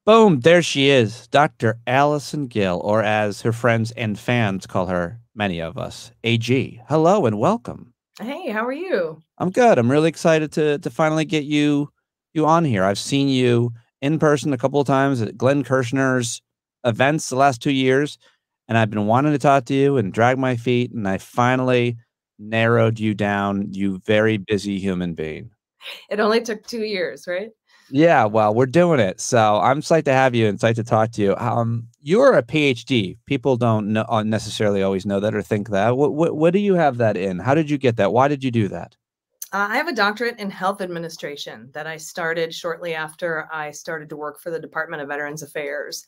Boom, there she is, Dr. Allison Gill, or as her friends and fans call her, many of us, AG. Hello and welcome. Hey, how are you? I'm good. I'm really excited to finally get you on here. I've seen you in person a couple of times at Glenn Kirshner's events the last 2 years, and I've been wanting to talk to you and drag my feet, and I finally narrowed you down, you very busy human being. It only took 2 years, right? Yeah, well, we're doing it. So I'm psyched to have you and psyched to talk to you. You're a PhD. People don't know, necessarily always know that or think that. What do you have that in? How did you get that? Why did you do that? I have a doctorate in health administration that I started shortly after I started to work for the Department of Veterans Affairs.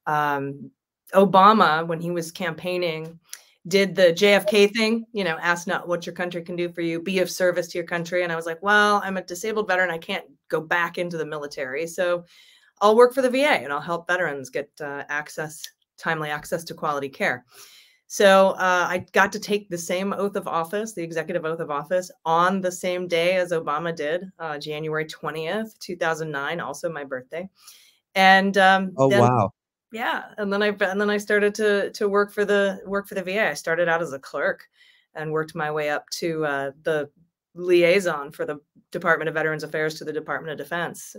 Um, Obama, when he was campaigning, did the JFK thing, ask not what your country can do for you, be of service to your country. And I was like, well, I'm a disabled veteran. I can't go back into the military. So I'll work for the VA and I'll help veterans get timely access to quality care. So I got to take the same oath of office, the executive oath of office, on the same day as Obama did, January 20th, 2009, also my birthday. And Oh, then, wow. yeah, and then I started to work for the VA. I started out as a clerk and worked my way up to the liaison for the Department of Veterans Affairs to the Department of Defense.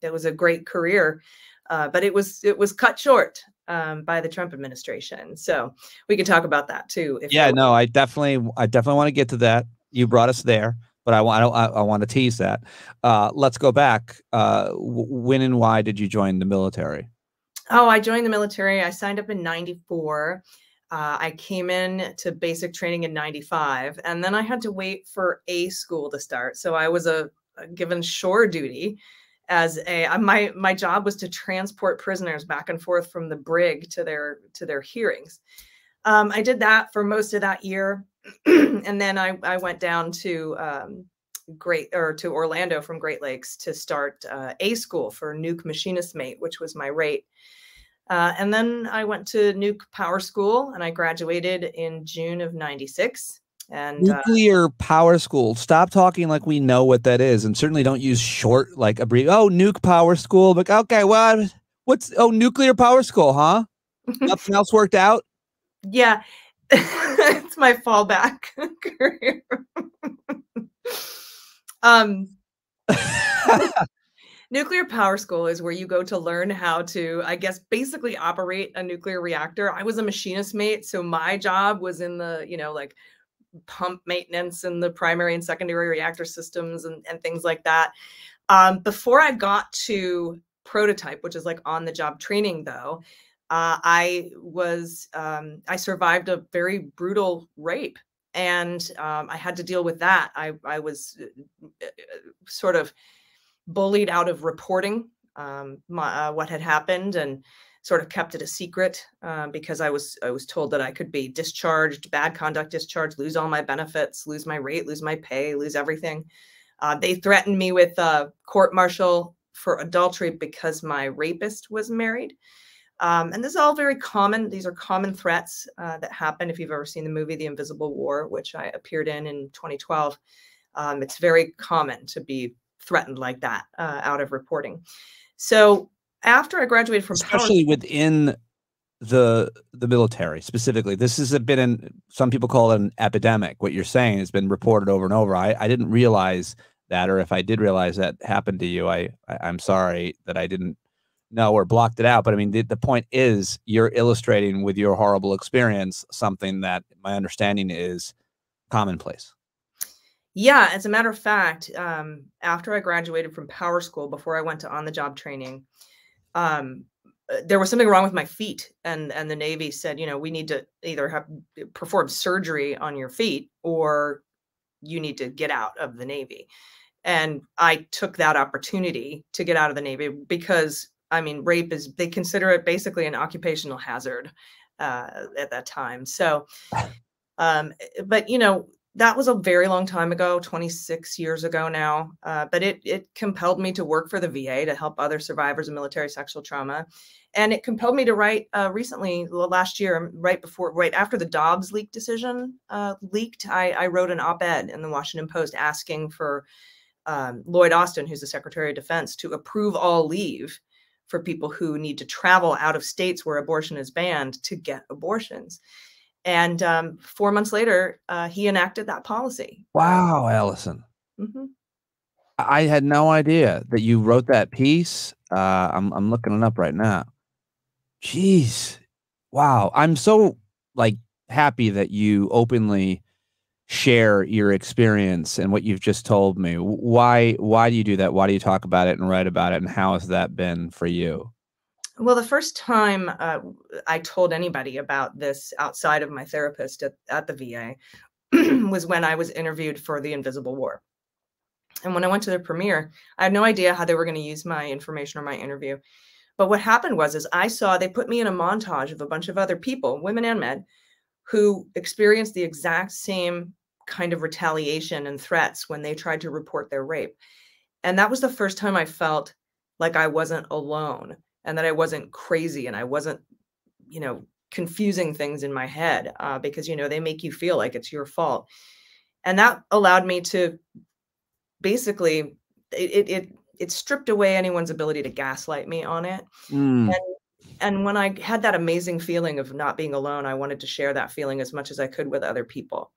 It was a great career, but it was cut short by the Trump administration. So we can talk about that too, if Yeah, you're. no, I definitely want to get to that. You brought us there, but I want to tease that. Let's go back. When and why did you join the military? Oh, I joined the military. I signed up in 94. I came in to basic training in 95, and then I had to wait for A school to start. So I was given shore duty as my job was to transport prisoners back and forth from the brig to their hearings. I did that for most of that year, and then I went down to to Orlando from Great Lakes to start A school for nuke machinist mate, which was my rate. And then I went to Nuke Power School and I graduated in June of 96. And Nuclear power school. Stop talking like we know what that is, and certainly don't use short like a brief. Oh, nuke power school. Like, okay, what's nuclear power school, huh? Nothing else worked out. yeah, it's my fallback career. um, Nuclear Power School is where you go to learn how to, I guess, basically operate a nuclear reactor. I was a machinist mate, so my job was in the, like pump maintenance and the primary and secondary reactor systems and things like that. Before I got to prototype, which is like on the job training, though, I survived a very brutal rape, and I had to deal with that. I was sort of bullied out of reporting what had happened, and sort of kept it a secret because I was told that I could be discharged, bad conduct discharge, lose all my benefits, lose my rate, lose my pay, lose everything. They threatened me with court martial for adultery because my rapist was married. And this is all very common. These are common threats that happen. If you've ever seen the movie The Invisible War, which I appeared in 2012, it's very common to be threatened like that out of reporting. So after I graduated from Power. Especially within the military specifically. This has been some people call it an epidemic. What you're saying has been reported over and over. I didn't realize that, or if I did realize that happened to you, I'm sorry that I didn't know or blocked it out. But I mean, the point is you're illustrating with your horrible experience something that my understanding is commonplace. Yeah, as a matter of fact, after I graduated from Power School, before I went to on-the-job training, there was something wrong with my feet, and the Navy said, we need to either perform surgery on your feet, or you need to get out of the Navy. And I took that opportunity to get out of the Navy because, I mean, they consider it basically an occupational hazard at that time. So, but that was a very long time ago, 26 years ago now. But it compelled me to work for the VA to help other survivors of military sexual trauma. And it compelled me to write recently, last year, right after the Dobbs leak decision leaked, I wrote an op-ed in the Washington Post asking for Lloyd Austin, who's the Secretary of Defense, to approve all leave for people who need to travel out of states where abortion is banned to get abortions. And 4 months later, he enacted that policy. Wow, Allison. Mhm. I had no idea that you wrote that piece. I'm looking it up right now. Jeez. Wow. I'm so, like, happy that you openly share your experience and what you've just told me. Why do you do that? Why do you talk about it and write about it, and how has that been for you? Well, the first time I told anybody about this outside of my therapist at the VA was when I was interviewed for The Invisible War. And when I went to the premiere, I had no idea how they were going to use my information or my interview. But what happened was is I saw they put me in a montage of a bunch of other people, women and men, who experienced the exact same kind of retaliation and threats when they tried to report their rape. And that was the first time I felt like I wasn't alone and that I wasn't crazy and I wasn't, confusing things in my head because, they make you feel like it's your fault. And that allowed me to basically, it stripped away anyone's ability to gaslight me on it. Mm. And when I had that amazing feeling of not being alone, I wanted to share that feeling as much as I could with other people,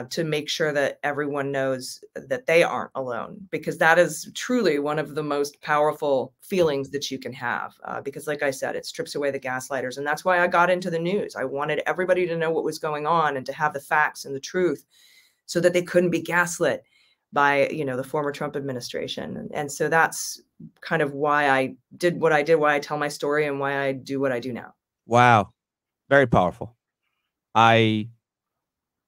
to make sure that everyone knows that they aren't alone, because that is truly one of the most powerful feelings that you can have. Because like I said, it strips away the gaslighters. And that's why I got into the news. I wanted everybody to know what was going on and to have the facts and the truth so that they couldn't be gaslit by, the former Trump administration. And so that's kind of why I did what I did, why I tell my story, and why I do what I do now. Wow. Very powerful. I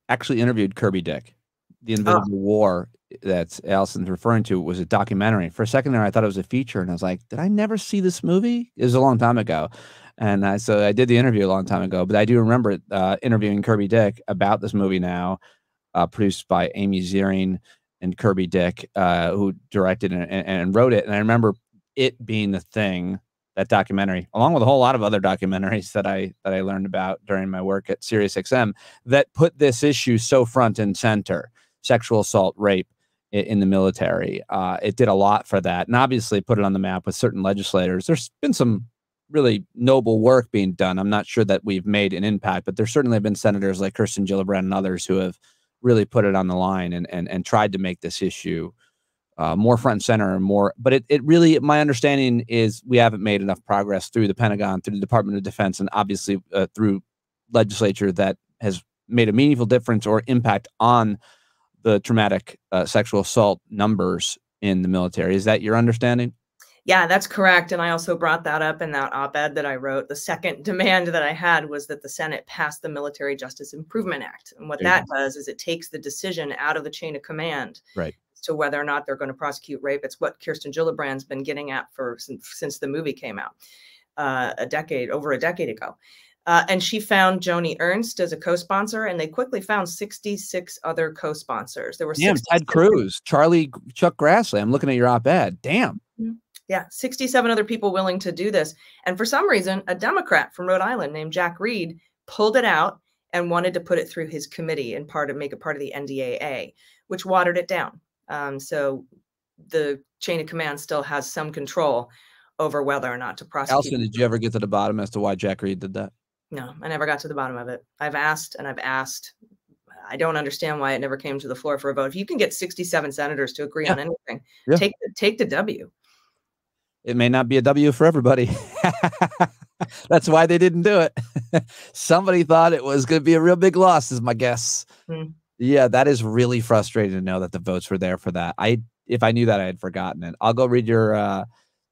actually interviewed Kirby Dick. The Oh, Invisible War that Allison's referring to was a documentary. For a second there, I thought it was a feature, and I was like, "Did I never see this movie?" It was a long time ago, and so I did the interview a long time ago. But I do remember interviewing Kirby Dick about this movie now, produced by Amy Ziering and Kirby Dick, who directed and wrote it. And I remember it being the thing, that documentary, along with a whole lot of other documentaries that I learned about during my work at SiriusXM, that put this issue so front and center: sexual assault, rape in the military. It did a lot for that, and obviously put it on the map with certain legislators. There's been some really noble work being done. I'm not sure that we've made an impact, but there certainly have been senators like Kirsten Gillibrand and others who have really put it on the line and tried to make this issue more front and center and more. But it really, my understanding is we haven't made enough progress through the Pentagon, through the Department of Defense, and obviously through legislature that has made a meaningful difference or impact on the traumatic sexual assault numbers in the military. Is that your understanding? yeah, that's correct. And I also brought that up in that op-ed that I wrote. The second demand that I had was that the Senate pass the Military Justice Improvement Act. And what that does is it takes the decision out of the chain of command Right. to whether or not they're going to prosecute rape. It's what Kirsten Gillibrand's been getting at since the movie came out over a decade ago. And she found Joni Ernst as a co-sponsor, and they quickly found 66 other co-sponsors. There were Damn, Ted Cruz, Chuck Grassley. I'm looking at your op-ed. Damn. Yeah, 67 other people willing to do this. And for some reason, a Democrat from Rhode Island named Jack Reed pulled it out and wanted to put it through his committee and make it part of the NDAA, which watered it down. So the chain of command still has some control over whether or not to prosecute. Allison, did you ever get to the bottom as to why Jack Reed did that? No, I never got to the bottom of it. I've asked and I've asked. I don't understand why it never came to the floor for a vote. If you can get 67 senators to agree on anything, take the W. It may not be a W for everybody. That's why they didn't do it. Somebody thought it was going to be a real big loss, is my guess. Yeah, that is really frustrating to know that the votes were there for that. If I knew that, I had forgotten it. I'll go read your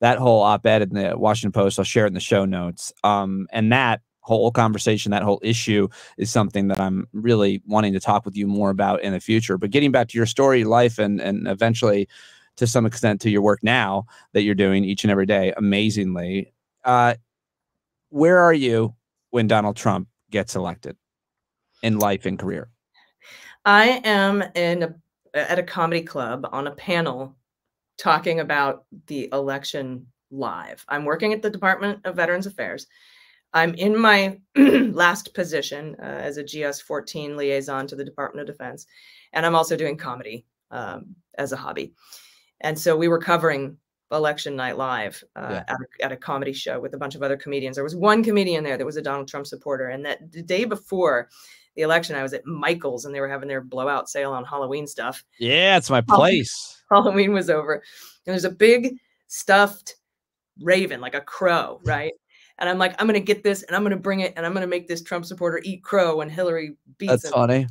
that whole op-ed in the Washington Post. I'll share it in the show notes. And that whole conversation, that whole issue is something that I'm really wanting to talk with you more about in the future. But getting back to your story, life, and eventually, to some extent, to your work now that you're doing each and every day, amazingly. Where are you when Donald Trump gets elected in life and career? I am at a comedy club on a panel talking about the election live. I'm working at the Department of Veterans Affairs. I'm in my last position as a GS-14 liaison to the Department of Defense, and I'm also doing comedy as a hobby. And so we were covering election night live Yeah. at a comedy show with a bunch of other comedians. There was one comedian there that was a Donald Trump supporter. And that the day before the election, I was at Michael's and they were having their blowout sale on Halloween stuff. Yeah, it's my place. Halloween was over. And there's a big stuffed raven, like a crow, right? And I'm like, I'm going to get this and I'm going to bring it and I'm going to make this Trump supporter eat crow when Hillary beats him. That's funny.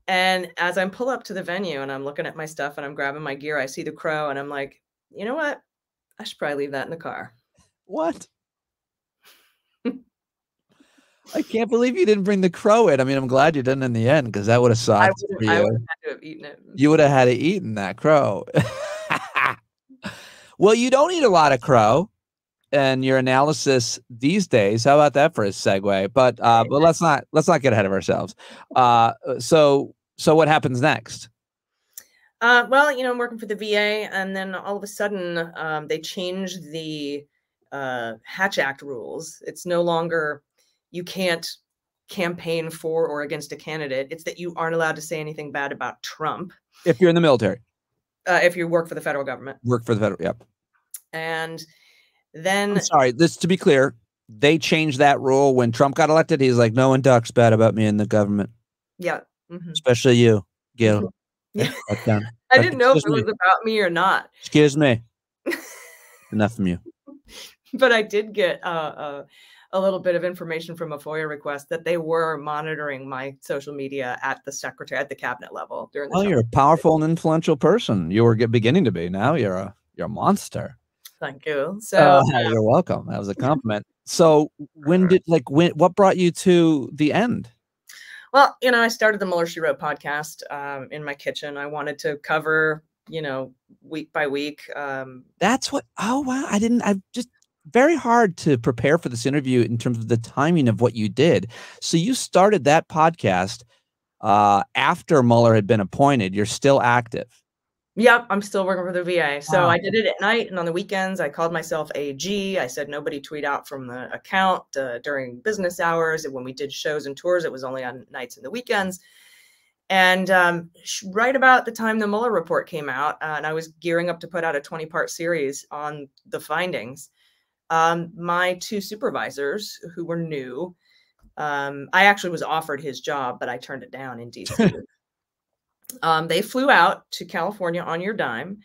And as I'm pull up to the venue and I'm looking at my stuff and I'm grabbing my gear, I see the crow and I'm like, you know what? I should probably leave that in the car. What? I can't believe you didn't bring the crow in. I mean, I'm glad you didn't in the end because that would have sucked for you. I would have had to have eaten it. You would have had to eaten that crow. Well, you don't eat a lot of crow in your analysis these days. How about that for a segue? But let's not get ahead of ourselves. So what happens next? Well, you know, I'm working for the VA, and then all of a sudden they changed the Hatch Act rules. It's no longer you can't campaign for or against a candidate. It's that you aren't allowed to say anything bad about Trump. If you're in the military. If you work for the federal government. Work for the federal, yep. And then... I'm sorry, to be clear, they changed that rule when Trump got elected. He's like, no one talks bad about me in the government. Yeah. Especially you, Gil. Yeah. I didn't know if it was about me or not. Excuse me. Enough from you. But I did get a little bit of information from a FOIA request that they were monitoring my social media at the cabinet level during the Well, you're a powerful and influential person. You were beginning to be. Now you're a monster. Thank you. So you're welcome. That was a compliment. So what brought you to the end? Well, you know, I started the Mueller She Wrote podcast in my kitchen. I wanted to cover, you know, week by week. That's what. Oh wow! I just very hard to prepare for this interview in terms of the timing of what you did. So you started that podcast after Mueller had been appointed. You're still active. Yep, I'm still working for the VA. So I did it at night and on the weekends. I called myself AG. I said nobody tweet out from the account during business hours. And when we did shows and tours, it was only on nights and the weekends. And right about the time the Mueller report came out, and I was gearing up to put out a 20-part series on the findings, my two supervisors who were new, I actually was offered his job, but I turned it down in DC. They flew out to California on your dime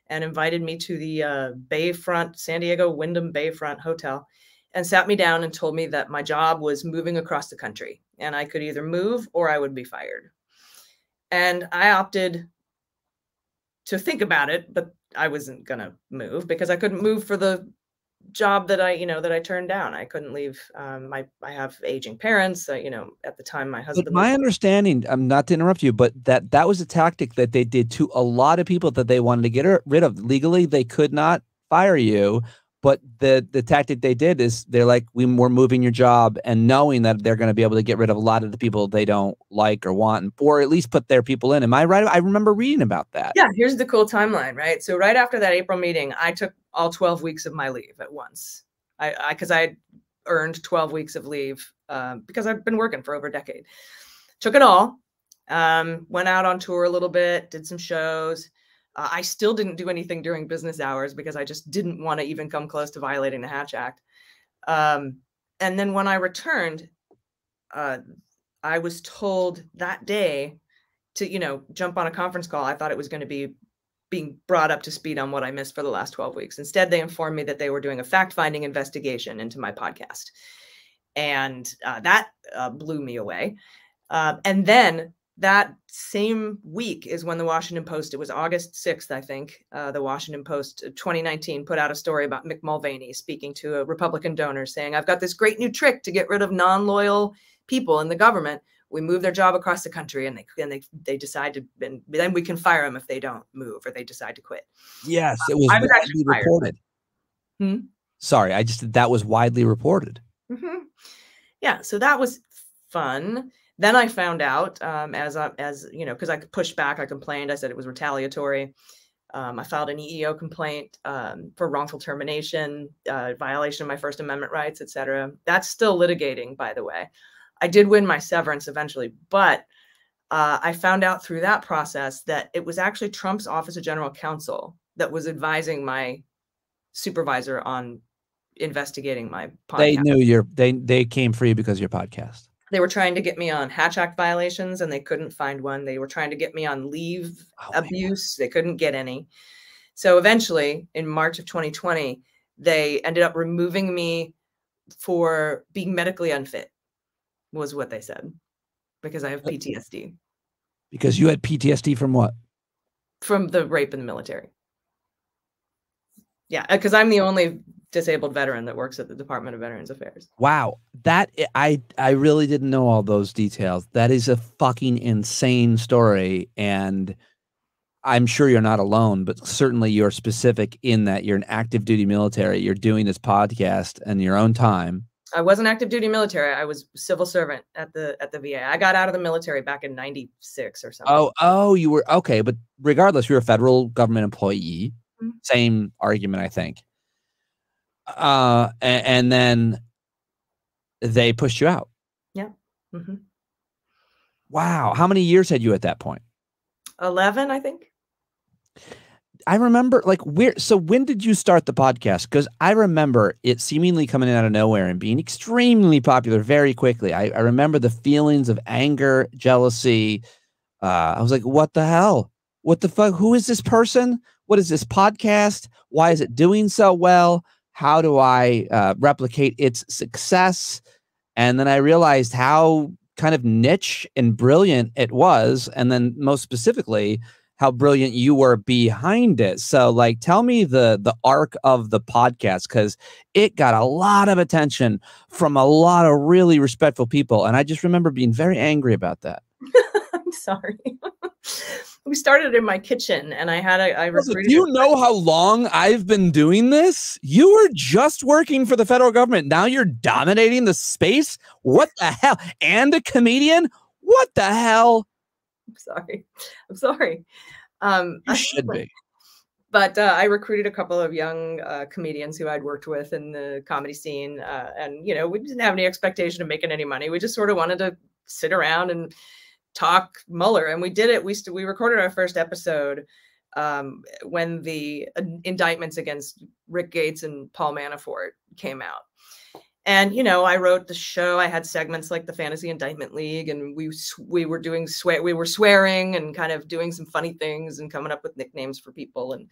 and invited me to the Bayfront, San Diego Wyndham Bayfront Hotel, and sat me down and told me that my job was moving across the country and I could either move or I would be fired. And I opted to think about it, but I wasn't going to move because I couldn't move for the job that I turned down. I couldn't leave. I have aging parents. At the time, my husband. But my understanding, I'm not to interrupt you, but that was a tactic that they did to a lot of people that they wanted to get rid of. Legally, they could not fire you, but the tactic they did is they're like, we're moving your job, and knowing that they're going to be able to get rid of a lot of the people they don't like or want, or at least put their people in. Am I right? I remember reading about that. Yeah, here's the cool timeline, right? So right after that April meeting, I took all 12 weeks of my leave at once. Because I had earned 12 weeks of leave because I've been working for over a decade. Took it all, went out on tour a little bit, did some shows. I still didn't do anything during business hours because I just didn't want to even come close to violating the Hatch Act. And then when I returned, I was told that day to, jump on a conference call. I thought it was going to be being brought up to speed on what I missed for the last 12 weeks. Instead, they informed me that they were doing a fact-finding investigation into my podcast. And that blew me away. And then that same week is when the Washington Post, it was August 6th, I think, the Washington Post 2019 put out a story about Mick Mulvaney speaking to a Republican donor saying, I've got this great new trick to get rid of non-loyal people in the government. We move their job across the country and they decide to, and then we can fire them if they don't move or they decide to quit. Yes, it was widely reported. Sorry, that was widely reported. Yeah, so that was fun. Then I found out because I pushed back, I complained. I said it was retaliatory. I filed an EEO complaint for wrongful termination, violation of my First Amendment rights, et cetera. That's still litigating, by the way. I did win my severance eventually, but I found out through that process that it was actually Trump's Office of General Counsel that was advising my supervisor on investigating my They podcast. knew they came for you because of your podcast. They were trying to get me on Hatch Act violations, and they couldn't find one. They were trying to get me on leave abuse. They couldn't get any. So eventually, in March of 2020, they ended up removing me for being medically unfit, was what they said, because I have PTSD. Because you had PTSD from what? From the rape in the military. Yeah, because I'm the only disabled veteran that works at the Department of Veterans Affairs. Wow, that I really didn't know all those details. That is a fucking insane story, and I'm sure you're not alone, but certainly you're specific in that you're an active duty military. You're doing this podcast in your own time. I wasn't active duty military. I was civil servant at the VA. I got out of the military back in '96 or something. Oh, you were okay, but regardless, you're a federal government employee. Mm-hmm. Same argument, I think. And then they pushed you out. Yeah. Mm-hmm. Wow. How many years had you at that point? 11, I think. I remember, like, so when did you start the podcast? Because I remember it seemingly coming out of nowhere and being extremely popular very quickly. I remember the feelings of anger, jealousy. I was like, what the hell? What the fuck? Who is this person? What is this podcast? Why is it doing so well? How do I replicate its success? And then I realized how kind of niche and brilliant it was. And then most specifically, how brilliant you were behind it. So, like, tell me the arc of the podcast, because it got a lot of attention from a lot of really respectful people. And I just remember being very angry about that. I'm sorry. We started in my kitchen, and I recruited. Do you know how long I've been doing this? You were just working for the federal government. Now you're dominating the space? What the hell? And a comedian? What the hell? I'm sorry. You should be. But I recruited a couple of young comedians who I'd worked with in the comedy scene. And, you know, we didn't have any expectation of making any money. We just sort of wanted to sit around and talk Mueller. And we did it. We recorded our first episode when the indictments against Rick Gates and Paul Manafort came out. And, you know, I wrote the show. I had segments like the Fantasy Indictment League, and we were swearing and kind of doing some funny things and coming up with nicknames for people. And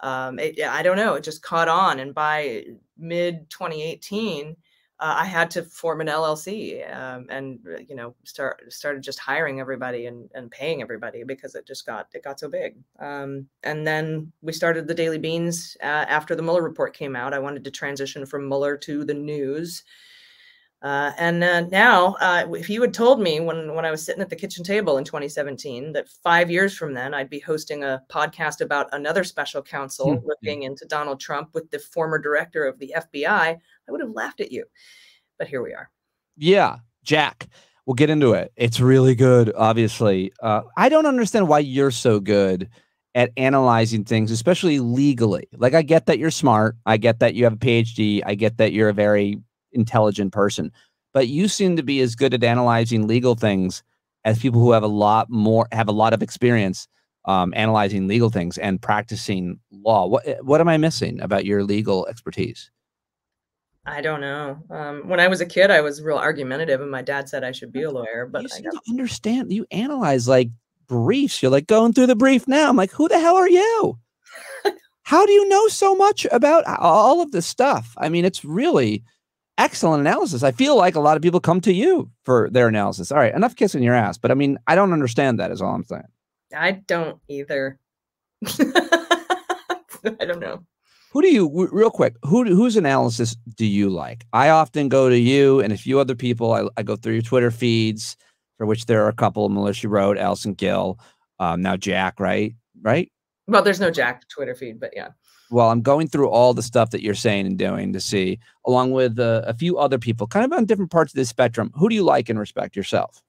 I don't know, it just caught on. And by mid 2018, I had to form an LLC and, you know, started just hiring everybody and paying everybody because it got so big. And then we started the Daily Beans after the Mueller report came out. I wanted to transition from Mueller to the news. And now, if you had told me when I was sitting at the kitchen table in 2017 that 5 years from then I'd be hosting a podcast about another special counsel looking into Donald Trump with the former director of the FBI, I would have laughed at you. But here we are. Yeah, Jack. We'll get into it. It's really good, obviously. I don't understand why you're so good at analyzing things, especially legally. Like, I get that you're smart. I get that you have a PhD. I get that you're a very intelligent person. But you seem to be as good at analyzing legal things as people who have a lot of experience analyzing legal things and practicing law. What am I missing about your legal expertise? I don't know. When I was a kid, I was real argumentative, and my dad said I should be a lawyer. But I don't understand. You analyze like briefs. You're like going through the brief now. I'm like, who the hell are you? How do you know so much about all of this stuff? I mean, it's really excellent analysis. I feel like a lot of people come to you for their analysis. All right, enough kissing your ass. But I mean, I don't understand that is all I'm saying. I don't either. I don't know. Who do you, real quick, whose analysis do you like? I often go to you and a few other people. I go through your Twitter feeds, for which there are a couple. Melissa wrote, Allison Gill, now Jack, right? Well, there's no Jack Twitter feed, but yeah. Well, I'm going through all the stuff that you're saying and doing to see, along with a few other people, kind of on different parts of the spectrum. Who do you like and respect yourself?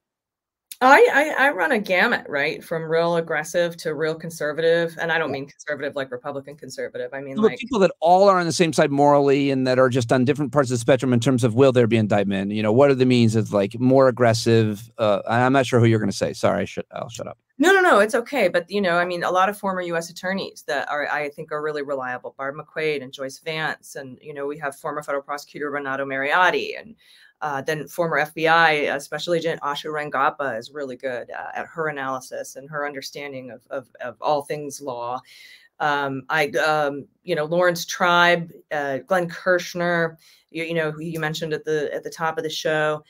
I run a gamut, right? From real aggressive to real conservative. And I don't mean conservative like Republican conservative. I mean like people that all are on the same side morally and that are just on different parts of the spectrum in terms of will there be indictment? You know, what are the means of like more aggressive? I'm not sure who you're going to say. Sorry, I'll shut up. No, it's okay. But, you know, I mean, a lot of former U.S. attorneys that I think are really reliable, Barb McQuaid and Joyce Vance. And, you know, we have former federal prosecutor Renato Mariotti, and then former FBI Special Agent Asha Rangappa is really good at her analysis and her understanding of all things law. You know, Lawrence Tribe, Glenn Kirshner, you know, who you mentioned at the top of the show.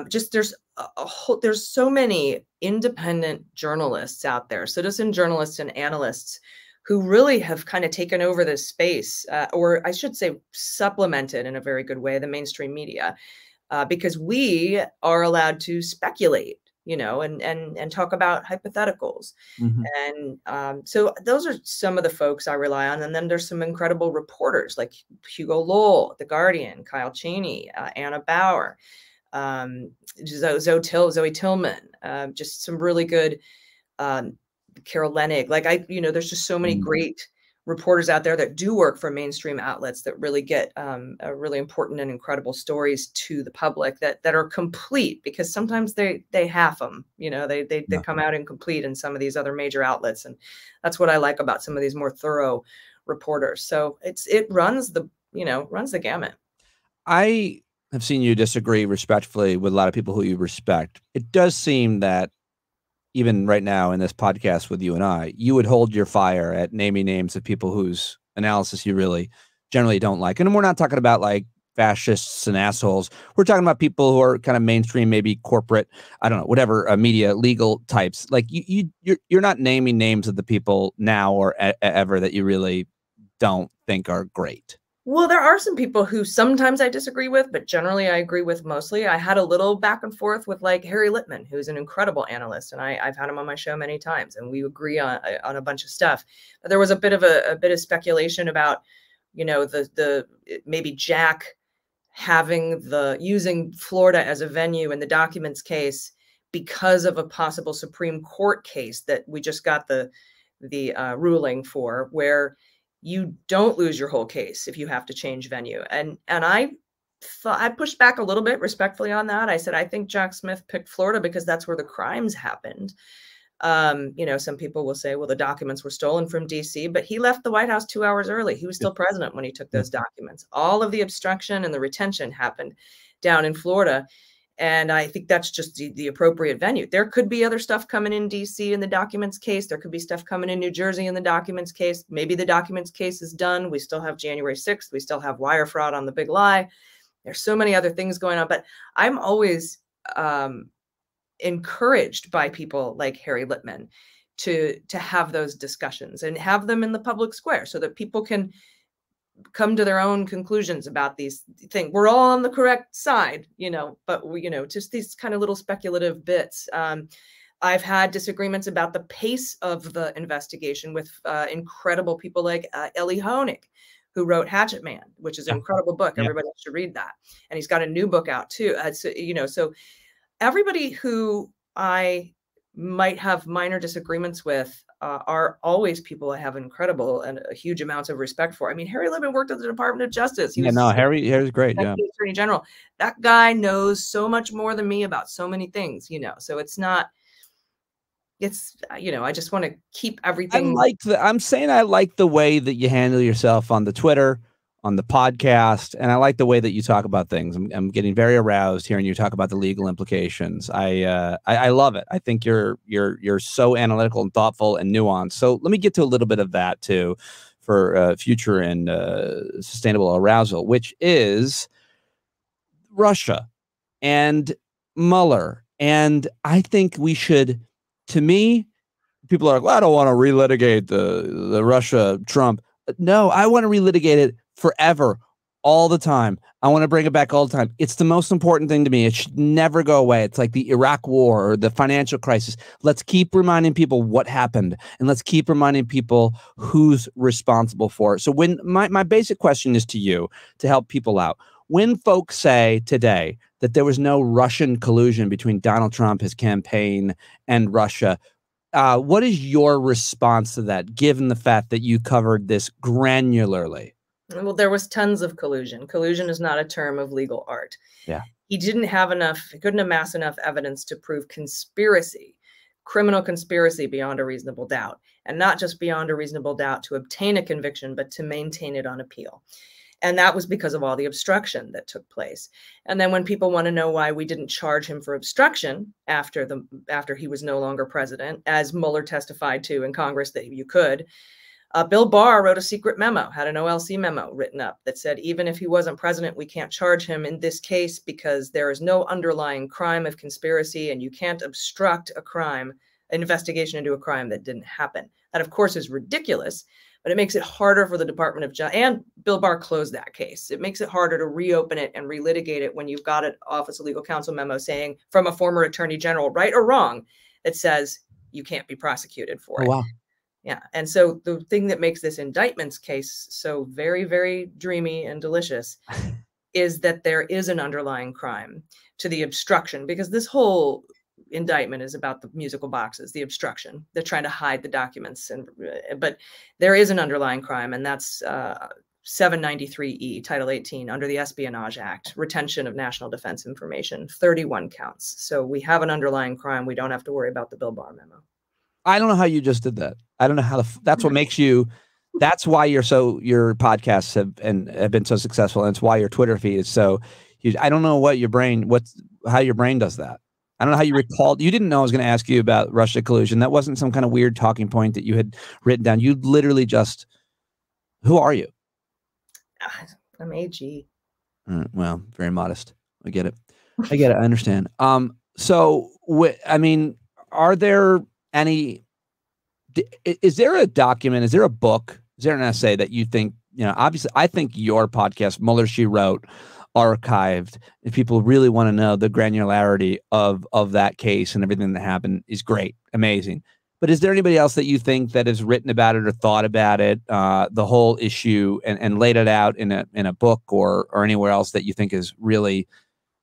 Just there's so many independent journalists out there, citizen journalists and analysts who really have kind of taken over this space, or I should say supplemented in a very good way the mainstream media, because we are allowed to speculate, you know, and talk about hypotheticals. Mhm. And so those are some of the folks I rely on. And then there's some incredible reporters like Hugo Lowell, The Guardian, Kyle Cheney, Anna Bauer, Zoe Tillman, just some really good, Carol Leonnig. Like you know, there's just so many great reporters out there that do work for mainstream outlets that really get really important and incredible stories to the public that are complete, because sometimes they half them, you know, they come out incomplete in some of these other major outlets. And that's what I like about some of these more thorough reporters. So it runs the, you know, runs the gamut. I have seen you disagree respectfully with a lot of people who you respect. It does seem that even right now in this podcast with you and I, you would hold your fire at naming names of people whose analysis you really generally don't like. And we're not talking about like fascists and assholes. We're talking about people who are kind of mainstream, maybe corporate, I don't know, whatever, media, legal types. Like you're not naming names of the people now or ever that you really don't think are great. Well, there are some people who sometimes I disagree with, but generally I agree with mostly. I had a little back and forth with like Harry Litman, who's an incredible analyst, and I've had him on my show many times, and we agree on a bunch of stuff. But there was a bit of speculation about, you know, the maybe Jack using Florida as a venue in the documents case because of a possible Supreme Court case that we just got the ruling for, where you don't lose your whole case if you have to change venue. And I pushed back a little bit respectfully on that. I said, I think Jack Smith picked Florida because that's where the crimes happened. You know, some people will say, well, the documents were stolen from DC, but he left the White House 2 hours early. He was still president when he took those documents. All of the obstruction and the retention happened down in Florida. And I think that's just the appropriate venue. There could be other stuff coming in DC in the documents case. There could be stuff coming in New Jersey in the documents case. Maybe the documents case is done. We still have January 6th. We still have wire fraud on the big lie. There's so many other things going on. But I'm always encouraged by people like Harry Litman to have those discussions and have them in the public square so that people can come to their own conclusions about these things. We're all on the correct side, you know, but we, you know, just these kind of little speculative bits. I've had disagreements about the pace of the investigation with incredible people like Elie Honig, who wrote Hatchet Man, which is an incredible book. Everybody should read that. And he's got a new book out too. So, you know, so everybody who I might have minor disagreements with are always people I have incredible and huge amounts of respect for. I mean, Harry Litman worked at the Department of Justice. Harry's great. Yeah. Attorney General. That guy knows so much more than me about so many things, you know, so it's, you know, I just want to keep everything. I'm saying I like the way that you handle yourself on the Twitter, on the podcast, and I like the way that you talk about things. I'm getting very aroused hearing you talk about the legal implications. I love it. I think you're so analytical and thoughtful and nuanced. So let me get to a little bit of that too, for future and sustainable arousal, which is Russia and Mueller. And I think we should. To me, people are like, well, I don't want to relitigate the Russia Trump. No, I want to relitigate it forever, all the time. I want to bring it back all the time. It's the most important thing to me. It should never go away. It's like the Iraq War or the financial crisis. Let's keep reminding people what happened, and let's keep reminding people who's responsible for it. So when my basic question is to you to help people out, when folks say today that there was no Russian collusion between Donald Trump, his campaign, and Russia, what is your response to that, given the fact that you covered this granularly? Well, there was tons of collusion. Collusion is not a term of legal art. Yeah. He couldn't amass enough evidence to prove conspiracy. criminal conspiracy beyond a reasonable doubt, and not just beyond a reasonable doubt to obtain a conviction, but to maintain it on appeal. And that was because of all the obstruction that took place. And then when people want to know why we didn't charge him for obstruction after he was no longer president, as Mueller testified to in Congress that you could, Bill Barr wrote a secret memo, had an OLC memo written up that said, even if he wasn't president, we can't charge him in this case because there is no underlying crime of conspiracy and you can't obstruct a crime, an investigation into a crime that didn't happen. That, of course, is ridiculous, but it makes it harder for the Department of Justice, and Bill Barr closed that case. It makes it harder to reopen it and relitigate it when you've got an Office of Legal Counsel memo saying from a former attorney general, right or wrong, that says you can't be prosecuted for it. Wow. Yeah. And so the thing that makes this indictments case so very, very dreamy and delicious is that there is an underlying crime to the obstruction, because this whole indictment is about the musical boxes, the obstruction. They're trying to hide the documents, but there is an underlying crime, and that's 793E, Title 18, under the Espionage Act, retention of national defense information, 31 counts. So we have an underlying crime. We don't have to worry about the Bill Barr memo. I don't know how you just did that. I don't know how that's what makes you. That's why your podcasts have been so successful, and it's why your Twitter feed is so huge. I don't know how your brain does that. I don't know how you recalled. You didn't know I was going to ask you about Russia collusion. That wasn't some kind of weird talking point that you had written down. You literally just, who are you? I'm AG. Well, very modest. I get it. I understand. I mean, are there is there a document, is there a book, is there an essay that you think, obviously I think your podcast, Mueller, She Wrote, archived, if people really want to know the granularity of that case and everything that happened, is great, amazing. But is there anybody else that you think that has written about it or thought about it, the whole issue, and laid it out in a book or anywhere else that you think is really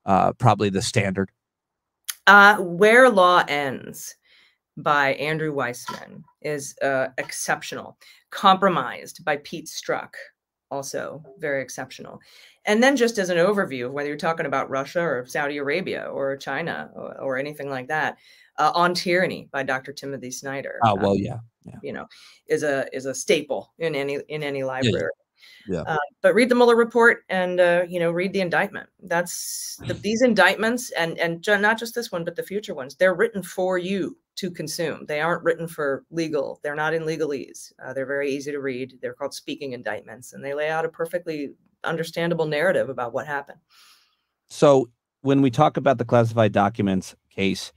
probably the standard? Where Law Ends by Andrew Weissman is exceptional. Compromised by Pete Struck, also very exceptional. And then just as an overview of whether you're talking about Russia or Saudi Arabia or China or anything like that, On Tyranny by Dr. Timothy Snyder. Oh, well, yeah. Is a staple in any library. Yeah. But read the Mueller report and, read the indictment. These indictments and not just this one, but the future ones, they're written for you to consume. They aren't written for legal. They're not in legalese. They're very easy to read. They're called speaking indictments, and they lay out a perfectly understandable narrative about what happened. So when we talk about the classified documents case,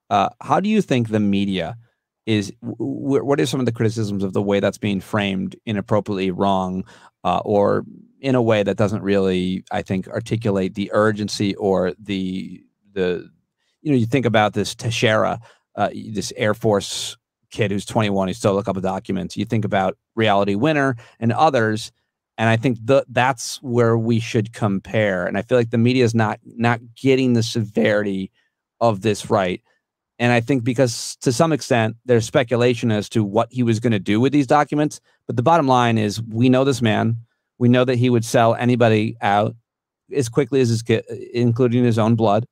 how do you think the media what are some of the criticisms of the way that's being framed inappropriately wrong, or in a way that doesn't really, I think, articulate the urgency or the you think about this Teixeira, this Air Force kid who's 21, who stole a couple of documents. You think about Reality Winner and others, and I think that's where we should compare. And I feel like the media is not getting the severity of this right. And I think because to some extent there's speculation as to what he was going to do with these documents. But the bottom line is, we know this man. We know that he would sell anybody out as quickly as his kid, including his own blood.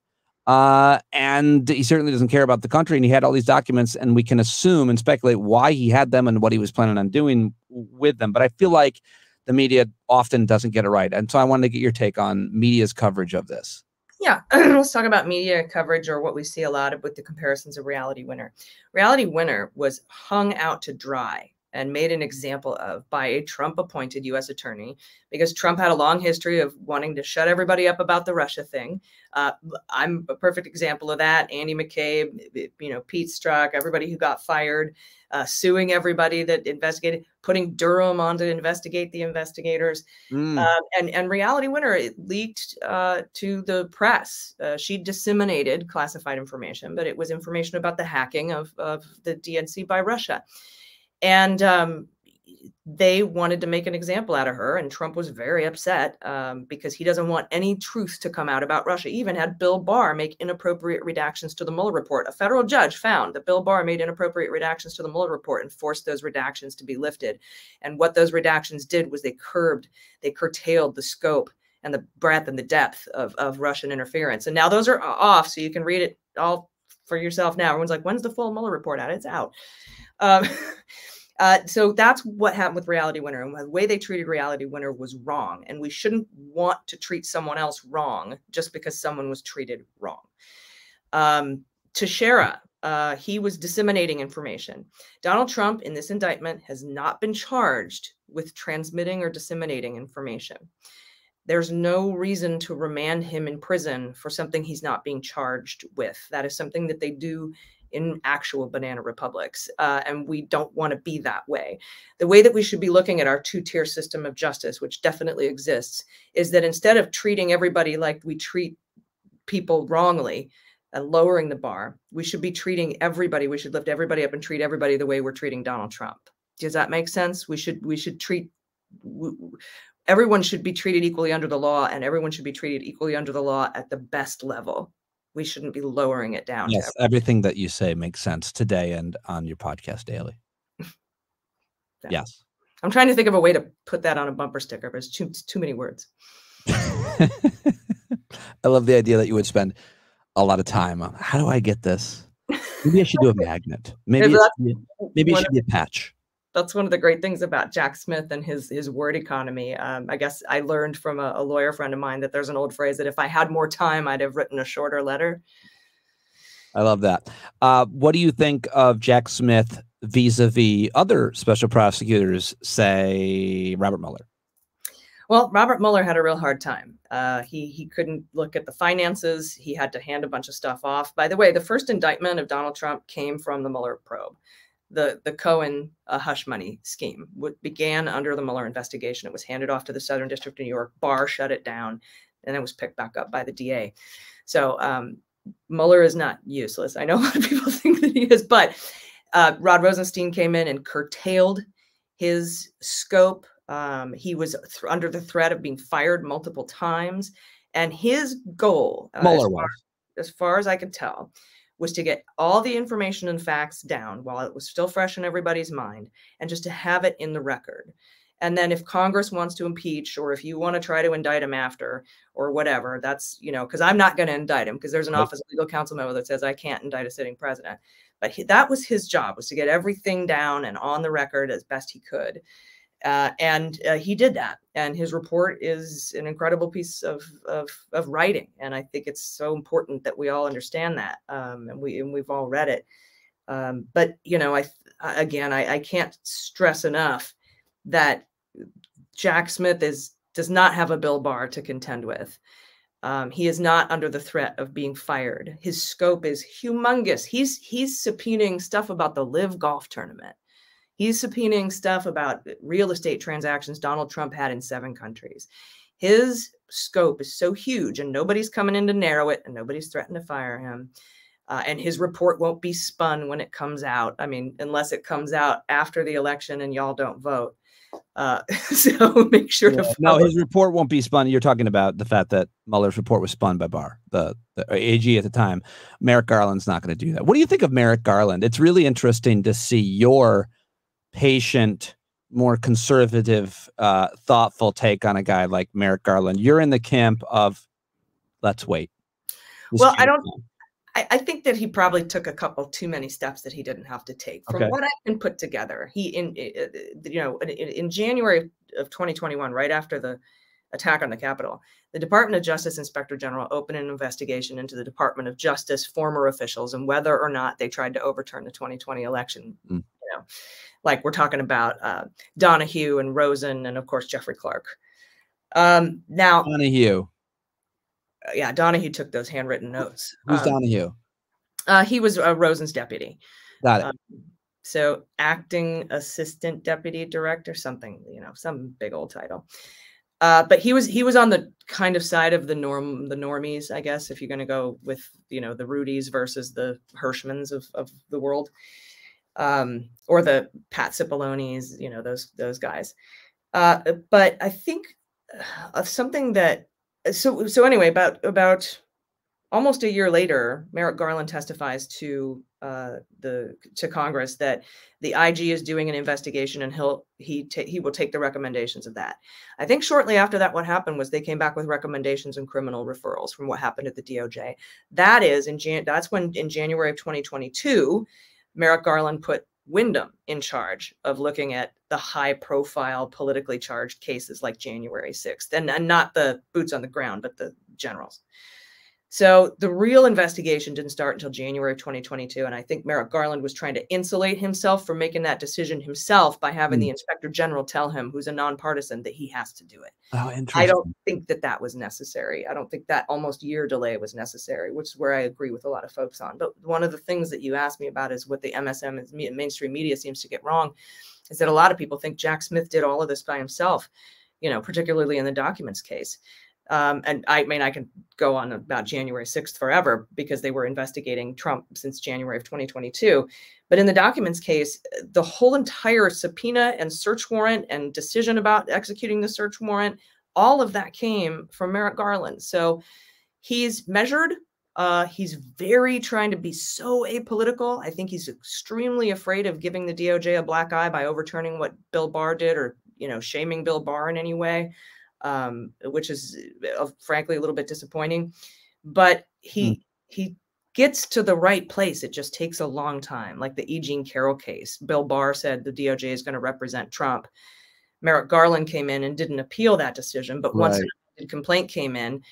And he certainly doesn't care about the country. And he had all these documents, and we can assume and speculate why he had them and what he was planning on doing with them. But I feel like the media often doesn't get it right. And so I wanted to get your take on media's coverage of this. Yeah, let's talk about media coverage, or what we see a lot of with the comparisons of Reality Winner. Reality Winner was hung out to dry and made an example of by a Trump-appointed U.S. attorney, because Trump had a long history of wanting to shut everybody up about the Russia thing. I'm a perfect example of that. Andy McCabe, Pete Strzok, everybody who got fired, suing everybody that investigated, putting Durham on to investigate the investigators. And Reality Winner, it leaked to the press. She disseminated classified information, but it was information about the hacking of the DNC by Russia. And they wanted to make an example out of her, and Trump was very upset because he doesn't want any truth to come out about Russia. He even had Bill Barr make inappropriate redactions to the Mueller report. A federal judge found that Bill Barr made inappropriate redactions to the Mueller report and forced those redactions to be lifted. And what those redactions did was they curtailed the scope and the breadth and the depth of Russian interference. And now those are off, so you can read it all for yourself now. Everyone's like, when's the full Mueller report out? It's out. So that's what happened with Reality Winner. And the way they treated Reality Winner was wrong. And we shouldn't want to treat someone else wrong just because someone was treated wrong. Teixeira, he was disseminating information. Donald Trump in this indictment has not been charged with transmitting or disseminating information. There's no reason to remand him in prison for something he's not being charged with. That is something that they do in actual banana republics. And we don't want to be that way. The way that we should be looking at our two-tier system of justice, which definitely exists, is that instead of treating everybody like we treat people wrongly and lowering the bar, we should be treating everybody. We should lift everybody up and treat everybody the way we're treating Donald Trump. Does that make sense? We should treat, everyone should be treated equally under the law, and everyone should be treated equally under the law at the best level. We shouldn't be lowering it down. Yes, everything that you say makes sense today and on your podcast daily. Yeah. Yes. I'm trying to think of a way to put that on a bumper sticker, but it's too many words. I love the idea that you would spend a lot of time on, how do I get this? Maybe I should do a magnet. Maybe it should be a patch. That's one of the great things about Jack Smith and his word economy. I guess I learned from a lawyer friend of mine that there's an old phrase that if I had more time, I'd have written a shorter letter. I love that. What do you think of Jack Smith vis-a-vis other special prosecutors, say Robert Mueller? Well, Robert Mueller had a real hard time. He couldn't look at the finances. He had to hand a bunch of stuff off. By the way, the first indictment of Donald Trump came from the Mueller probe. The Cohen hush money scheme began under the Mueller investigation. It was handed off to the Southern District of New York. Barr shut it down, and it was picked back up by the DA. So Mueller is not useless. I know a lot of people think that he is, but Rod Rosenstein came in and curtailed his scope. He was under the threat of being fired multiple times, and his goal, as far as I could tell, was to get all the information and facts down while it was still fresh in everybody's mind, and just to have it in the record. And then if Congress wants to impeach, or if you want to try to indict him after, or whatever, that's, because I'm not going to indict him, because there's an Office of Legal Counsel memo that says I can't indict a sitting president. But that was his job, was to get everything down and on the record as best he could. And he did that. And his report is an incredible piece of writing. And I think it's so important that we all understand that. And we've all read it. But, I can't stress enough that Jack Smith does not have a Bill Barr to contend with. He is not under the threat of being fired. His scope is humongous. He's subpoenaing stuff about the Live Golf tournament. He's subpoenaing stuff about real estate transactions Donald Trump had in 7 countries. His scope is so huge, and nobody's coming in to narrow it, and nobody's threatened to fire him. And his report won't be spun when it comes out. I mean, unless it comes out after the election and y'all don't vote. So make sure to vote. No, his report won't be spun. You're talking about the fact that Mueller's report was spun by Barr, the AG at the time. Merrick Garland's not going to do that. What do you think of Merrick Garland? It's really interesting to see your patient, more conservative, thoughtful take on a guy like Merrick Garland. You're in the camp of, let's wait. Well, I think that he probably took a couple too many steps that he didn't have to take. From what I can put together, in January of 2021, right after the attack on the Capitol, the Department of Justice Inspector General opened an investigation into the Department of Justice former officials and whether or not they tried to overturn the 2020 election. Like we're talking about Donahue and Rosen and, of course, Jeffrey Clark. Now, Donahue. Yeah, Donahue took those handwritten notes. Who's Donahue? He was Rosen's deputy. Got it. So acting assistant deputy director, something, some big old title. But he was on the kind of side of the normies, I guess, if you're going to go with, the Rudies versus the Hirschmans of the world. Or the Pat Cipollones, those guys. But I think of something that, so anyway, about almost a year later, Merrick Garland testifies to to Congress that the IG is doing an investigation and he will take the recommendations of that. I think shortly after that, what happened was they came back with recommendations and criminal referrals from what happened at the DOJ. That's when in January of 2022, Merrick Garland put Wyndham in charge of looking at the high profile politically charged cases like January 6th and not the boots on the ground, but the generals. So the real investigation didn't start until January of 2022. And I think Merrick Garland was trying to insulate himself from making that decision himself by having the inspector general tell him, who's a nonpartisan, that he has to do it. Oh, interesting. I don't think that was necessary. I don't think that almost year delay was necessary, which is where I agree with a lot of folks on. But one of the things that you asked me about is what the MSM and mainstream media seems to get wrong, is that a lot of people think Jack Smith did all of this by himself, particularly in the documents case. And I mean, I can go on about January 6th forever because they were investigating Trump since January of 2022. But in the documents case, the whole entire subpoena and search warrant and decision about executing the search warrant, all of that came from Merrick Garland. So he's measured. He's very trying to be so apolitical. I think he's extremely afraid of giving the DOJ a black eye by overturning what Bill Barr did or, shaming Bill Barr in any way. Which is frankly a little bit disappointing, but he gets to the right place. It just takes a long time. Like the E. Jean Carroll case, Bill Barr said the DOJ is going to represent Trump. Merrick Garland came in and didn't appeal that decision, but once the complaint came in,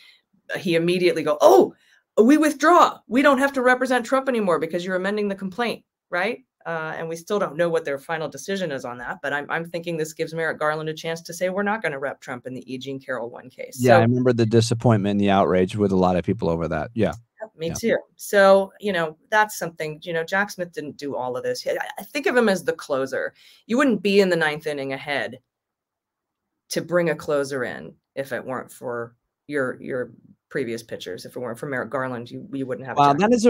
he immediately go, "Oh, we withdraw. We don't have to represent Trump anymore because you're amending the complaint, right?" And we still don't know what their final decision is on that. But I'm thinking this gives Merrick Garland a chance to say, we're not going to rep Trump in the E. Jean Carroll one case. Yeah, so, I remember the disappointment and the outrage with a lot of people over that. Yeah. Me too. So, that's something, Jack Smith didn't do all of this. I think of him as the closer. You wouldn't be in the ninth inning ahead to bring a closer in if it weren't for your previous pitchers. If it weren't for Merrick Garland, you wouldn't have. Wow, that is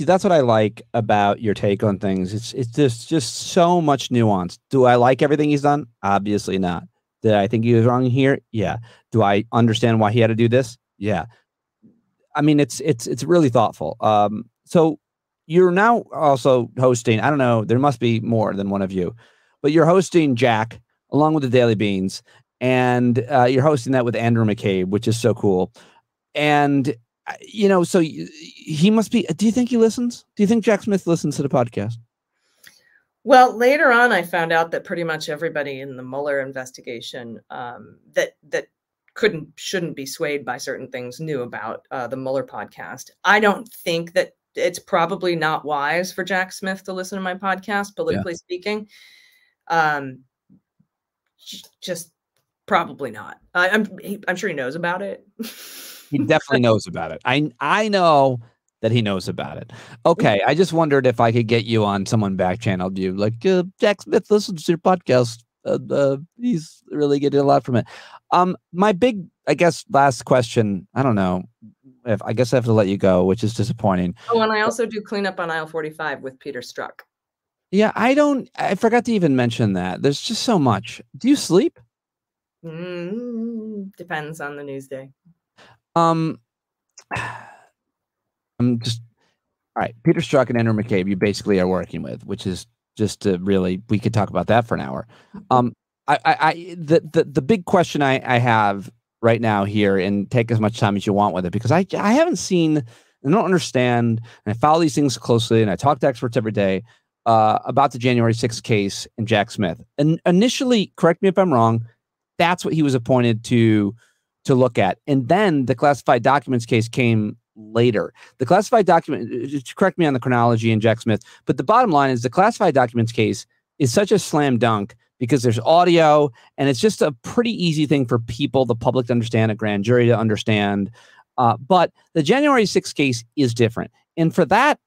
that's what I like about your take on things. It's just so much nuance. Do I like everything he's done? Obviously not. Did I think he was wrong here? Yeah. Do I understand why he had to do this? Yeah. I mean, it's really thoughtful. So you're now also hosting, I don't know, there must be more than one of you, but you're hosting Jack along with the Daily Beans, and you're hosting that with Andrew McCabe, which is so cool. And, so he must be, do you think he listens? Do you think Jack Smith listens to the podcast? Well, later on, I found out that pretty much everybody in the Mueller investigation that shouldn't be swayed by certain things knew about the Mueller podcast. I don't think that it's probably not wise for Jack Smith to listen to my podcast, politically speaking. Just probably not. I'm sure he knows about it. He definitely knows about it. I know that he knows about it. Okay, I just wondered if I could get you on someone back channeled you like Jack Smith listens to your podcast. He's really getting a lot from it. My big, I guess, last question. I don't know if I guess I have to let you go, which is disappointing. Oh, and I also do cleanup on aisle 45 with Peter Strzok. Yeah, I forgot to even mention that. There's just so much. Do you sleep? Depends on the news day. I'm just all right. Peter Strzok and Andrew McCabe, you basically are working with, which is just to really, we could talk about that for an hour. The big question I have right now here, and take as much time as you want with it, because I haven't seen and don't understand, and I follow these things closely, and I talk to experts every day about the January 6th case and Jack Smith. And initially, correct me if I'm wrong, that's what he was appointed to look at. And then the classified documents case came later. The classified document, correct me on the chronology in Jack Smith, but the bottom line is the classified documents case is such a slam dunk because there's audio, and it's just a pretty easy thing for people, the public to understand, a grand jury to understand. But the January 6th case is different. And for that,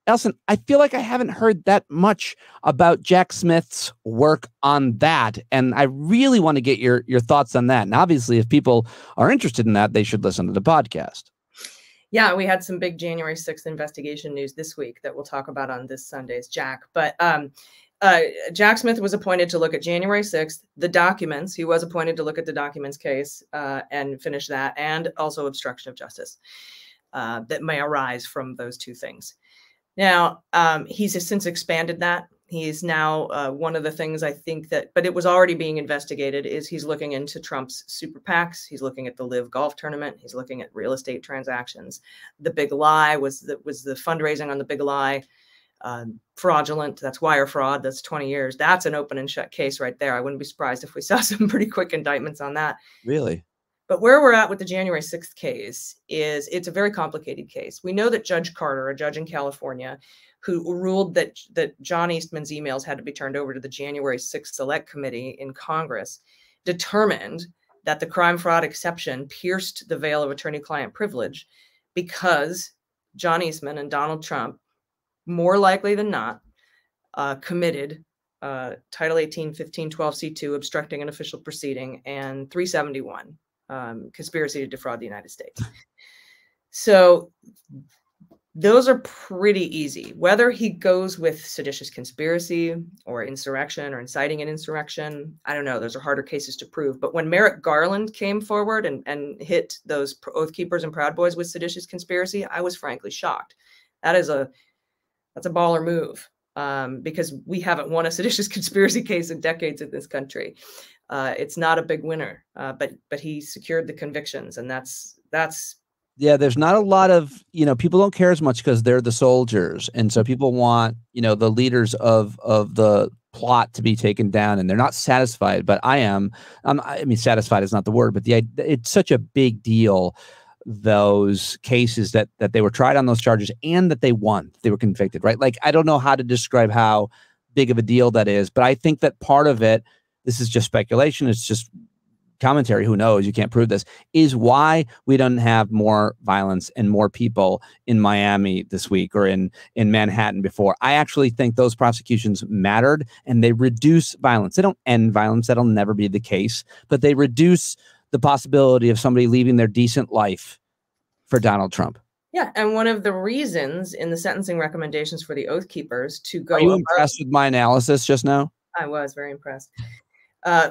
Allison, I feel like I haven't heard that much about Jack Smith's work on that. And I really want to get your thoughts on that. And obviously, if people are interested in that, they should listen to the podcast. Yeah, we had some big January 6th investigation news this week that we'll talk about on this Sunday's Jack. But Jack Smith was appointed to look at January 6th, the documents. He was appointed to look at the documents case and finish that, and also obstruction of justice that may arise from those two things. Now, he's since expanded that. He's now one of the things I think that, but it was already being investigated, is he's looking into Trump's super PACs. He's looking at the Live Golf tournament. He's looking at real estate transactions. The big lie was the fundraising on the big lie. Fraudulent. That's wire fraud. That's 20 years. That's an open and shut case right there. I wouldn't be surprised if we saw some pretty quick indictments on that. Really? But where we're at with the January 6th case is it's a very complicated case. We know that Judge Carter, a judge in California, who ruled that John Eastman's emails had to be turned over to the January 6th Select Committee in Congress, determined that the crime fraud exception pierced the veil of attorney-client privilege because John Eastman and Donald Trump, more likely than not, committed Title 18, 15, 12C2, obstructing an official proceeding, and 371, conspiracy to defraud the United States. So those are pretty easy. Whether he goes with seditious conspiracy or insurrection or inciting an insurrection, I don't know. Those are harder cases to prove. But when Merrick Garland came forward and hit those Oath Keepers and Proud Boys with seditious conspiracy, I was frankly shocked. That's a baller move, because we haven't won a seditious conspiracy case in decades in this country. It's not a big winner, but he secured the convictions, and that's. Yeah, there's not a lot of, people don't care as much because they're the soldiers. And so people want, the leaders of the plot to be taken down, and they're not satisfied. But I am. I mean, satisfied is not the word, but it's such a big deal, those cases that they were tried on those charges and that they won. They were convicted, right? Like, I don't know how to describe how big of a deal that is, but I think that part of it, this is just speculation, it's just commentary, who knows, you can't prove this, is why we don't have more violence and more people in Miami this week or in Manhattan before. I actually think those prosecutions mattered, and they reduce violence. They don't end violence. That'll never be the case, but they reduce the possibility of somebody leaving their decent life for Donald Trump. Yeah, and one of the reasons in the sentencing recommendations for the Oath Keepers to go— Are you impressed with my analysis just now? I was very impressed.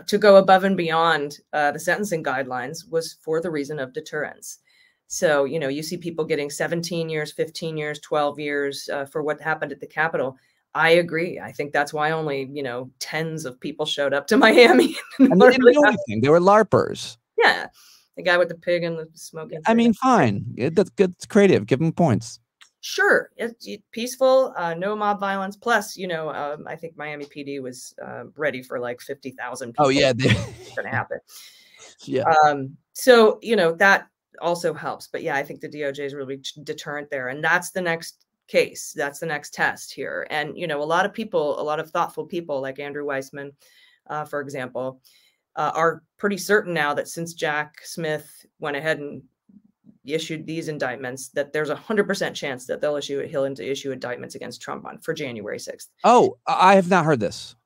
To go above and beyond the sentencing guidelines was for the reason of deterrence. So, you see people getting 17 years, 15 years, 12 years for what happened at the Capitol. I agree. I think that's why only, tens of people showed up to Miami. And they didn't do anything. They were LARPers. Yeah. The guy with the pig and the smoking. I mean, fine. That's good. It's creative. Give them points. Sure. It's peaceful, no mob violence. Plus, I think Miami PD was ready for like 50,000 people. Oh, yeah. It's going to happen. Yeah. So, that also helps. But yeah, I think the DOJ is really deterrent there. And that's the next case. That's the next test here. And, a lot of thoughtful people like Andrew Weissman, for example, are pretty certain now that since Jack Smith went ahead and issued these indictments, that there's 100% chance that he'll issue indictments against Trump for January 6th. Oh, I have not heard this.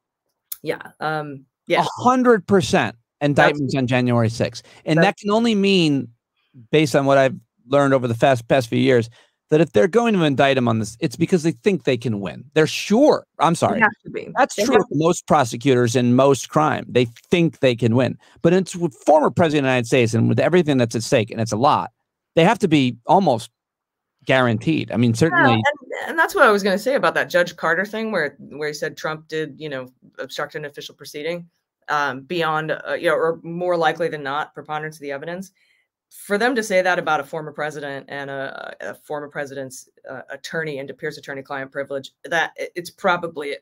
Yeah. 100% indictments on January 6th. And that can only mean, based on what I've learned over the past few years, that if they're going to indict him on this, it's because they think they can win. They're sure. I'm sorry. That's true of most prosecutors in most crime. They think they can win. But it's with former president of the United States and with everything that's at stake, and it's a lot, they have to be almost guaranteed. I mean, certainly. Yeah, and that's what I was going to say about that Judge Carter thing where he said Trump did, obstruct an official proceeding beyond, or more likely than not, preponderance of the evidence. For them to say that about a former president and a former president's attorney and to pierce attorney-client privilege, that it's probably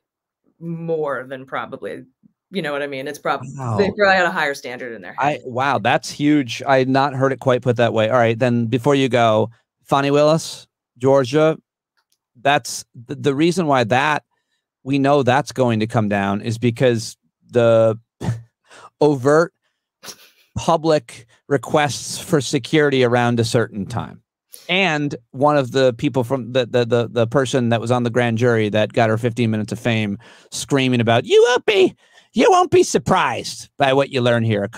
more than probably, you know what I mean? It's probably, they probably had a higher standard in there. Wow, that's huge. I had not heard it quite put that way. All right, then before you go, Fani Willis, Georgia, that's the reason why we know that's going to come down is because the overt public requests for security around a certain time. And one of the people from the person that was on the grand jury that got her 15 minutes of fame screaming about, you won't be surprised by what you learn here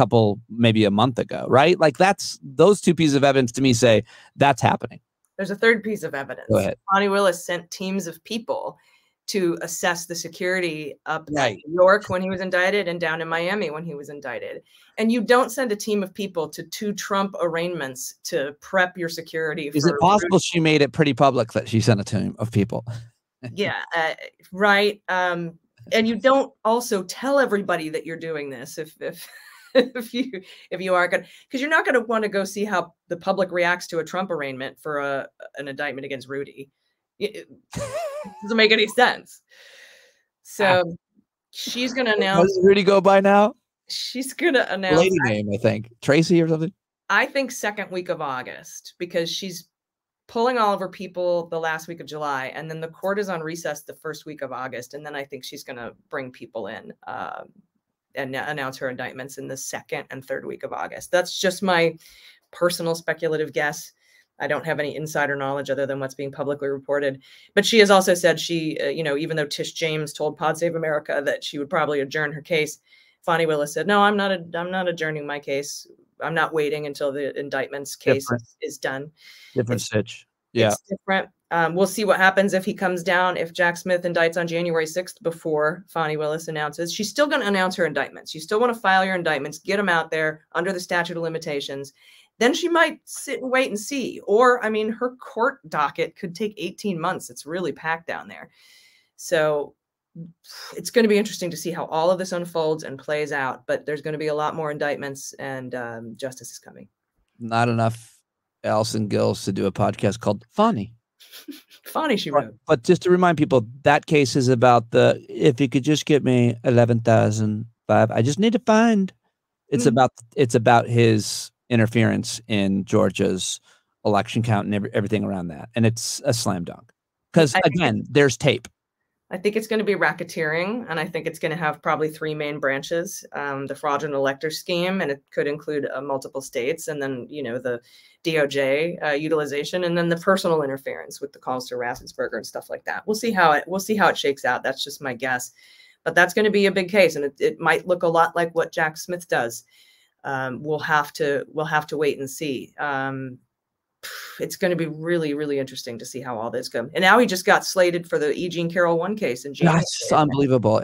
maybe a month ago, right? Like those two pieces of evidence to me say that's happening. There's a third piece of evidence. Go ahead. Fani Willis sent teams of people to assess the security up Right. at New York when he was indicted and down in Miami when he was indicted. And you don't send a team of people to 2 Trump arraignments to prep your security Is it for. possible she made it pretty public that she sent a team of people? Yeah, right. And you don't also tell everybody that you're doing this if if you aren't going, because you're not going to want to go see how the public reacts to a Trump arraignment for an indictment against Rudy. It doesn't make any sense. So she's going to How announce. does Rudy go by now? She's going to announce. Lady name, I think. Tracy or something? I think second week of August, because she's pulling all of her people the last week of July, and then the court is on recess the first week of August. And then I think she's going to bring people in and announce her indictments in the second and third week of August. That's just my personal speculative guess. I don't have any insider knowledge other than what's being publicly reported. But she has also said she, even though Tish James told Pod Save America that she would probably adjourn her case, Fani Willis said, "No, I'm not adjourning my case. I'm not waiting until the indictments case is done." Different stitch. Yeah. It's different. We'll see what happens if he comes down, if Jack Smith indicts on January 6th before Fani Willis announces. She's still going to announce her indictments. You still want to file your indictments, get them out there under the statute of limitations. Then she might sit and wait and see. Or, I mean, her court docket could take 18 months. It's really packed down there. So it's going to be interesting to see how all of this unfolds and plays out. But there's going to be a lot more indictments, and justice is coming. Not enough Allison Gill to do a podcast called Fani. Fani, she wrote. But just to remind people, that case is about if you could just get me 11,005, I just need to find. It's about his interference in Georgia's election count and everything around that. And it's a slam dunk. Because again, there's tape. I think it's going to be racketeering, and I think it's going to have probably 3 main branches: the fraudulent elector scheme, and it could include multiple states, and then the DOJ utilization, and then the personal interference with the calls to Raffensperger and stuff like that. We'll see how it shakes out. That's just my guess, but that's going to be a big case, and it might look a lot like what Jack Smith does. We'll have to wait and see. It's going to be really, really interesting to see how all this goes. And now he just got slated for the E. Jean Carroll 1 case in January. That's unbelievable.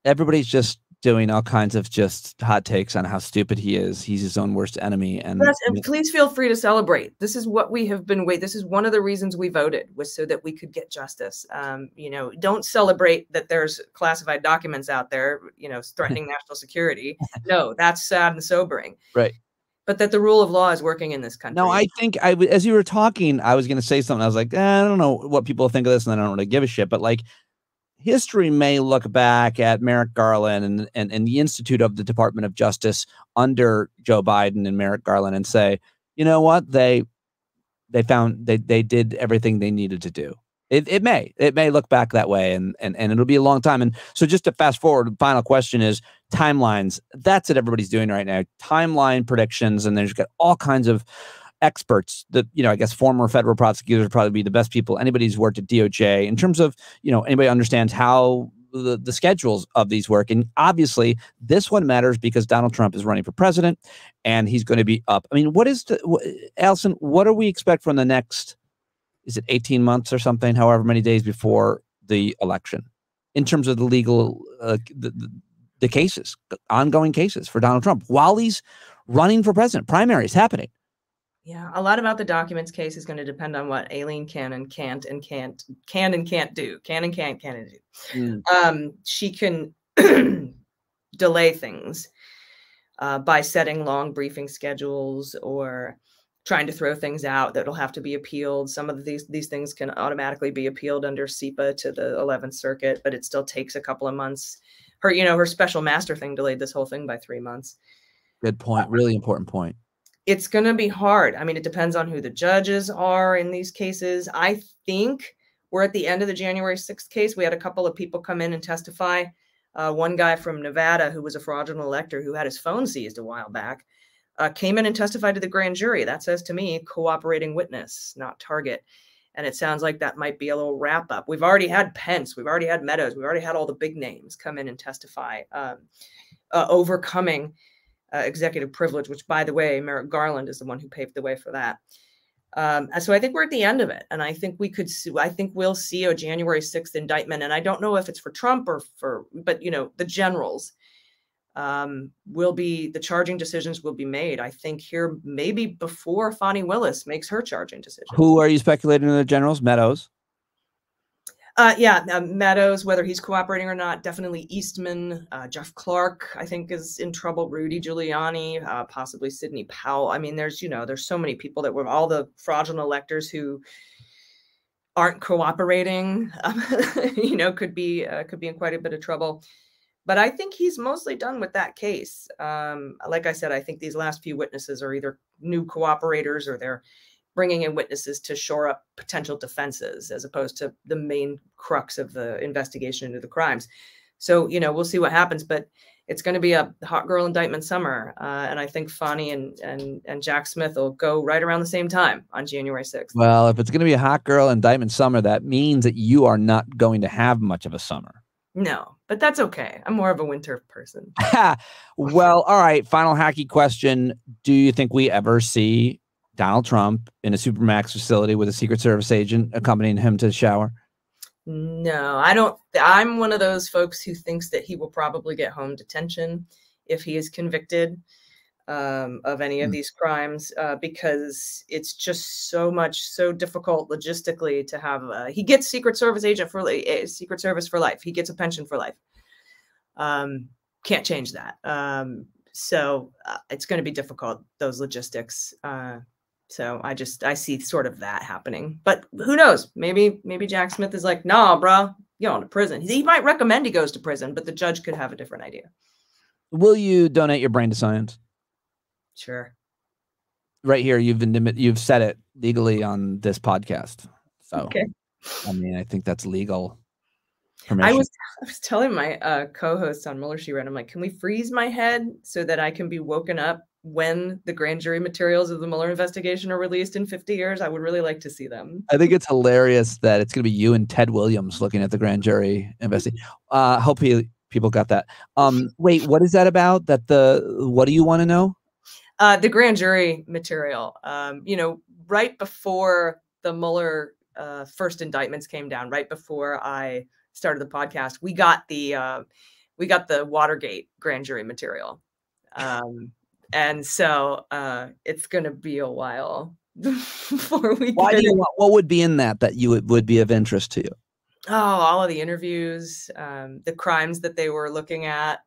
Everybody's just doing all kinds of just hot takes on how stupid he is. He's his own worst enemy. And please feel free to celebrate. This is what we have been waiting. This is one of the reasons we voted, was so that we could get justice. Don't celebrate that there's classified documents out there, threatening national security. No, that's sad and sobering. Right. But that the rule of law is working in this country. No, I think as you were talking, I was going to say something. I was like, I don't know what people think of this, and I don't really give a shit. But like, history may look back at Merrick Garland and the Institute of the Department of Justice under Joe Biden and Merrick Garland and say, you know what, they did everything they needed to do. It may look back that way, and it'll be a long time. And so just to fast forward, the final question is timelines. That's what everybody's doing right now. Timeline predictions, and there's got all kinds of experts that, I guess former federal prosecutors would probably be the best people. Anybody who's worked at DOJ in terms of, anybody understands how the schedules of these work. And obviously this one matters because Donald Trump is running for president and he's going to be up. I mean, Allison, what do we expect from the next, is it 18 months or something, however many days before the election, in terms of the legal, the cases, ongoing cases for Donald Trump while he's running for president? Primaries happening. Yeah, a lot about the documents case is going to depend on what Aileen can and can't do. Can and can't do. She can delay things by setting long briefing schedules or trying to throw things out that'll have to be appealed. Some of these things can automatically be appealed under SEPA to the 11th Circuit, but it still takes a couple of months. Her special master thing delayed this whole thing by 3 months. Good point. Really important point. It's going to be hard. I mean, it depends on who the judges are in these cases. I think we're at the end of the January 6th case. We had a couple of people come in and testify. One guy from Nevada who was a fraudulent elector who had his phone seized a while back came in and testified to the grand jury. That says to me, cooperating witness, not target. And it sounds like that might be a little wrap up. We've already had Pence. We've already had Meadows. We've already had all the big names come in and testify, overcoming executive privilege, which, by the way, Merrick Garland is the one who paved the way for that. So I think we're at the end of it, and I think we'll see a January 6th indictment, and I don't know if it's for Trump but the generals the charging decisions will be made. I think here maybe before Fani Willis makes her charging decisions. Who are you speculating in the generals? Meadows. Meadows, whether he's cooperating or not, definitely Eastman, Jeff Clark, I think is in trouble. Rudy Giuliani, possibly Sidney Powell. I mean, there's so many people that were all the fraudulent electors who aren't cooperating, could be in quite a bit of trouble. But I think he's mostly done with that case. Like I said, I think these last few witnesses are either new cooperators or they're bringing in witnesses to shore up potential defenses as opposed to the main crux of the investigation into the crimes. So, we'll see what happens, but it's going to be a hot girl indictment summer. And I think Fani and Jack Smith will go right around the same time on January 6th. Well, if it's going to be a hot girl indictment summer, that means that you are not going to have much of a summer. No, but that's okay. I'm more of a winter person. Well, all right. Final hacky question. Do you think we ever see Donald Trump in a Supermax facility with a Secret Service agent accompanying him to the shower? No, I don't. I'm one of those folks who thinks that he will probably get home detention if he is convicted of any of these crimes, because it's just so difficult logistically to have. He gets Secret Service Secret Service for life. He gets a pension for life. Can't change that. So it's going to be difficult, those logistics. So I see sort of that happening, but who knows? Maybe Jack Smith is like, nah, bro, you're going to prison. He might recommend he goes to prison, but the judge could have a different idea. Will you donate your brain to science? Sure. Right here, you've said it legally on this podcast. So, okay. I mean, I think that's legal permission. I was telling my co-host on Mueller, she read, I'm like, can we freeze my head so that I can be woken up when the grand jury materials of the Mueller investigation are released in 50 years? I would really like to see them. I think it's hilarious that it's going to be you and Ted Williams looking at the grand jury investigation. Hopefully people got that. Wait, what is that about? What do you want to know? The grand jury material, right before the Mueller first indictments came down, right before I started the podcast, we got the Watergate grand jury material. And so it's going to be a while before we get it. What would be in that you would be of interest to you? Oh, all of the interviews, the crimes that they were looking at,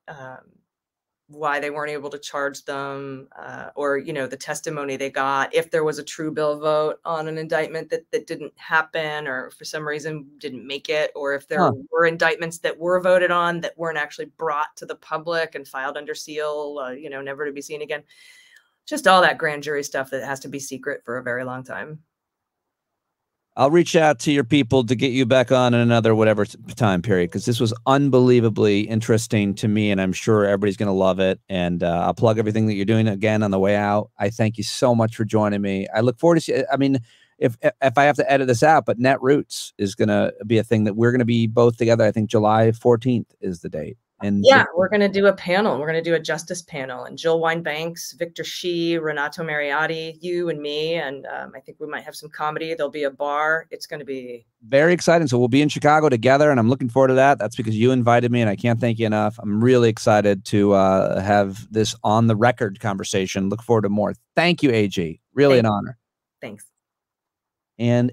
why they weren't able to charge them, or, the testimony they got, if there was a true bill vote on an indictment that didn't happen or for some reason didn't make it, or if there were indictments that were voted on that weren't actually brought to the public and filed under seal, never to be seen again. Just all that grand jury stuff that has to be secret for a very long time. I'll reach out to your people to get you back on in another whatever time period, because this was unbelievably interesting to me, and I'm sure everybody's going to love it. And I'll plug everything that you're doing again on the way out. I thank you so much for joining me. I look forward to see. I mean, if I have to edit this out, but Netroots is going to be a thing that we're going to be both together. I think July 14th is the date. And yeah, we're going to do a panel. We're going to do a justice panel, and Jill Wine-Banks, Victor Shi, Renato Mariotti, you and me. And I think we might have some comedy. There'll be a bar. It's going to be very exciting. So we'll be in Chicago together, and I'm looking forward to that. That's because you invited me, and I can't thank you enough. I'm really excited to have this on the record conversation. Look forward to more. Thank you, AG. Really an honor. Thanks. And